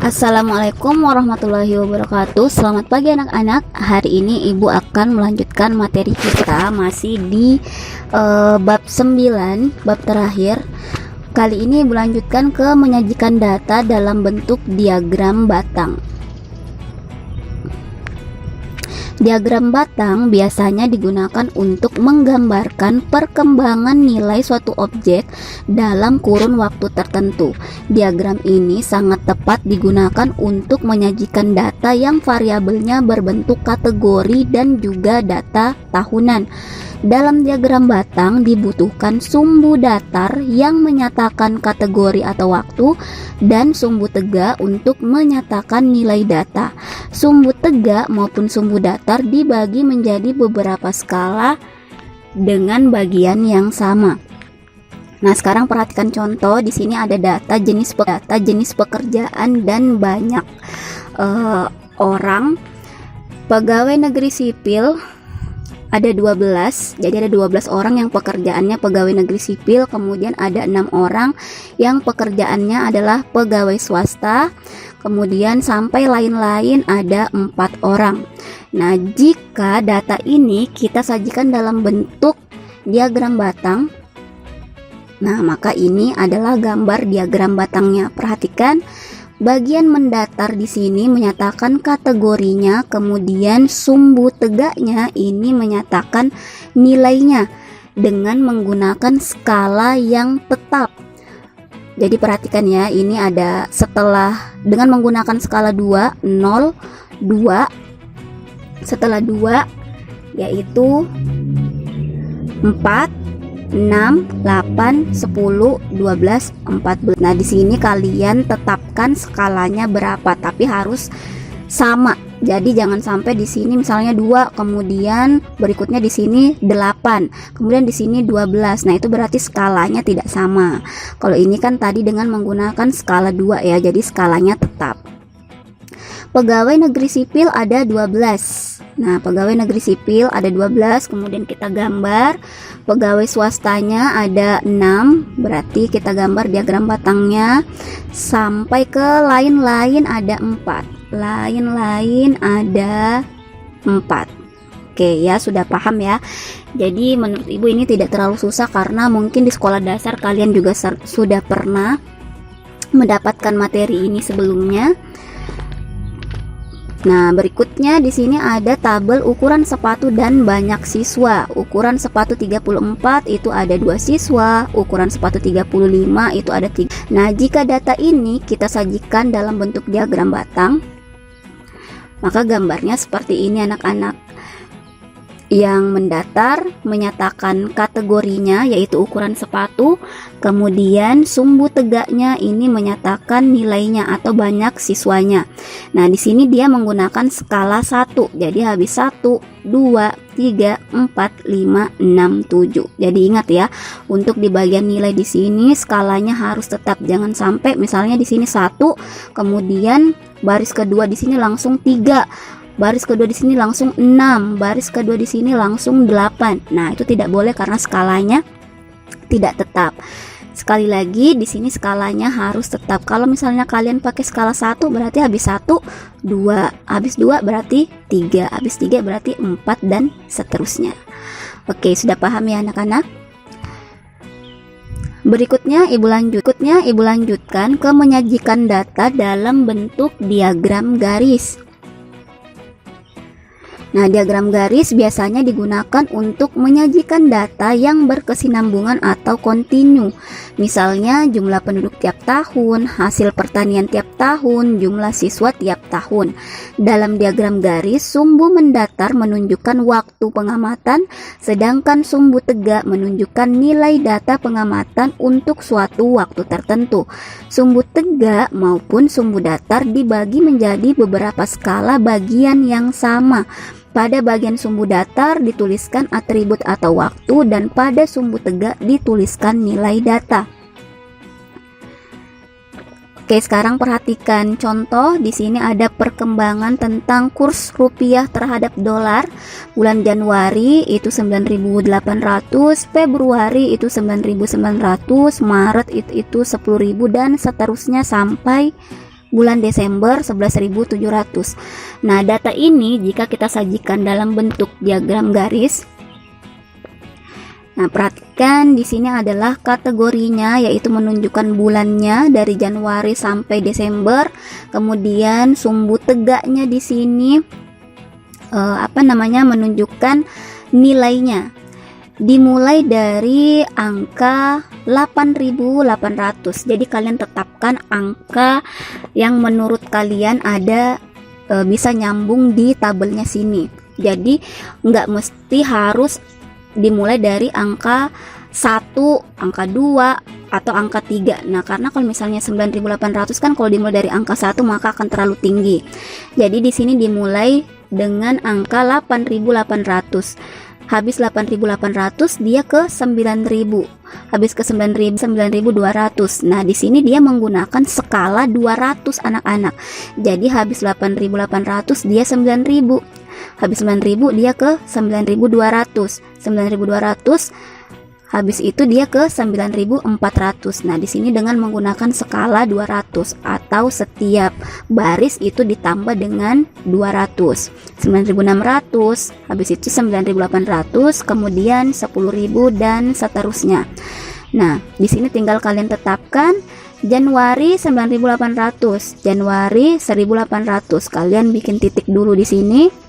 Assalamualaikum warahmatullahi wabarakatuh. Selamat pagi anak-anak. Hari ini Ibu akan melanjutkan materi kita masih di bab 9, bab terakhir. Kali ini Ibu lanjutkan ke menyajikan data dalam bentuk diagram batang. Diagram batang biasanya digunakan untuk menggambarkan perkembangan nilai suatu objek dalam kurun waktu tertentu. Diagram ini sangat tepat digunakan untuk menyajikan data yang variabelnya berbentuk kategori dan juga data tahunan. Dalam diagram batang dibutuhkan sumbu datar yang menyatakan kategori atau waktu dan sumbu tegak untuk menyatakan nilai data. Sumbu tegak maupun sumbu datar dibagi menjadi beberapa skala dengan bagian yang sama. Nah, sekarang perhatikan contoh. Di sini ada data jenis pekerjaan dan banyak orang. Pegawai negeri sipil ada 12, jadi ada 12 orang yang pekerjaannya pegawai negeri sipil, kemudian ada 6 orang yang pekerjaannya adalah pegawai swasta, kemudian sampai lain-lain ada 4 orang. Nah, jika data ini kita sajikan dalam bentuk diagram batang, nah maka ini adalah gambar diagram batangnya. Perhatikan bagian mendatar di sini menyatakan kategorinya, kemudian sumbu tegaknya ini menyatakan nilainya dengan menggunakan skala yang tetap. Jadi perhatikan ya, ini ada setelah dengan menggunakan skala 2, 0, 2, setelah 2 yaitu 4, 6, 8, 10, 12, 14. Nah, di sini kalian tetapkan skalanya berapa, tapi harus sama. Jadi jangan sampai di sini misalnya 2, kemudian berikutnya di sini 8, kemudian di sini 12. Nah, itu berarti skalanya tidak sama. Kalau ini kan tadi dengan menggunakan skala 2 ya, jadi skalanya tetap. Pegawai negeri sipil ada 12. Nah, pegawai negeri sipil ada 12, kemudian kita gambar. Pegawai swastanya ada 6, berarti kita gambar diagram batangnya. Sampai ke lain-lain ada 4. Lain-lain ada 4. Oke ya, sudah paham ya. Jadi menurut Ibu ini tidak terlalu susah karena mungkin di sekolah dasar kalian juga sudah pernah mendapatkan materi ini sebelumnya. Nah, berikutnya di sini ada tabel ukuran sepatu dan banyak siswa. Ukuran sepatu 34 itu ada 2 siswa, ukuran sepatu 35 itu ada 3. Nah, jika data ini kita sajikan dalam bentuk diagram batang, maka gambarnya seperti ini anak-anak. Yang mendatar menyatakan kategorinya yaitu ukuran sepatu, kemudian sumbu tegaknya ini menyatakan nilainya atau banyak siswanya. Nah, di sini dia menggunakan skala 1. Jadi habis 1, 2, 3, 4, 5, 6, 7. Jadi ingat ya, untuk di bagian nilai di sini skalanya harus tetap. Jangan sampai misalnya di sini 1, kemudian baris kedua di sini langsung 3. Baris kedua di sini langsung 6, baris kedua di sini langsung 8. Nah, itu tidak boleh karena skalanya tidak tetap. Sekali lagi di sini skalanya harus tetap. Kalau misalnya kalian pakai skala 1 berarti habis 1 2, habis 2 berarti 3, habis 3 berarti 4 dan seterusnya. Oke, sudah paham ya anak-anak? Berikutnya Ibu lanjutkan ke menyajikan data dalam bentuk diagram garis. Nah, diagram garis biasanya digunakan untuk menyajikan data yang berkesinambungan atau kontinu. Misalnya jumlah penduduk tiap tahun, hasil pertanian tiap tahun, jumlah siswa tiap tahun. Dalam diagram garis, sumbu mendatar menunjukkan waktu pengamatan, sedangkan sumbu tegak menunjukkan nilai data pengamatan untuk suatu waktu tertentu. Sumbu tegak maupun sumbu datar dibagi menjadi beberapa skala bagian yang sama. Pada bagian sumbu datar dituliskan atribut atau waktu, dan pada sumbu tegak dituliskan nilai data. Oke, sekarang perhatikan contoh. Di sini ada perkembangan tentang kurs rupiah terhadap dolar. Bulan Januari itu 9.800, Februari itu 9.900, Maret itu 10.000 dan seterusnya sampai bulan Desember 11.700. Nah, data ini jika kita sajikan dalam bentuk diagram garis. Nah, perhatikan di sini adalah kategorinya, yaitu menunjukkan bulannya dari Januari sampai Desember. Kemudian sumbu tegaknya di sini menunjukkan nilainya. Dimulai dari angka 8.800. Jadi kalian tetapkan angka yang menurut kalian ada bisa nyambung di tabelnya sini. Jadi nggak mesti harus dimulai dari angka 1, angka 2, atau angka 3. Nah, karena kalau misalnya 9.800 kan kalau dimulai dari angka 1 maka akan terlalu tinggi. Jadi di sini dimulai dengan angka 8.800. Habis 8.800 dia ke 9.000. Habis ke 9.000 9.200. Nah, di sini dia menggunakan skala 200 anak-anak. Jadi habis 8.800 dia 9.000. Habis 9.000 dia ke 9.200. 9.200 habis itu dia ke 9.400. Nah, di sini dengan menggunakan skala 200 atau setiap baris itu ditambah dengan 200. 9.600, habis itu 9.800, kemudian 10.000 dan seterusnya. Nah, di sini tinggal kalian tetapkan Januari 9.800, Januari 1.800. Kalian bikin titik dulu di sini.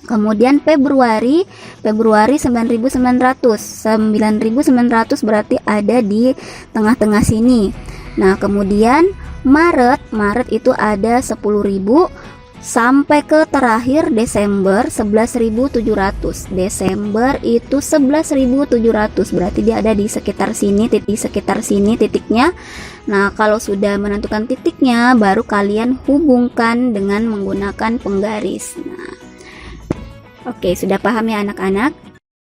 Kemudian Februari 9.900. 9.900 berarti ada di tengah-tengah sini. Nah, kemudian Maret itu ada 10.000 sampai ke terakhir Desember 11.700. Desember itu 11.700, berarti dia ada di sekitar sini, titiknya. Nah, kalau sudah menentukan titiknya baru kalian hubungkan dengan menggunakan penggaris. Nah, oke, sudah paham ya anak-anak?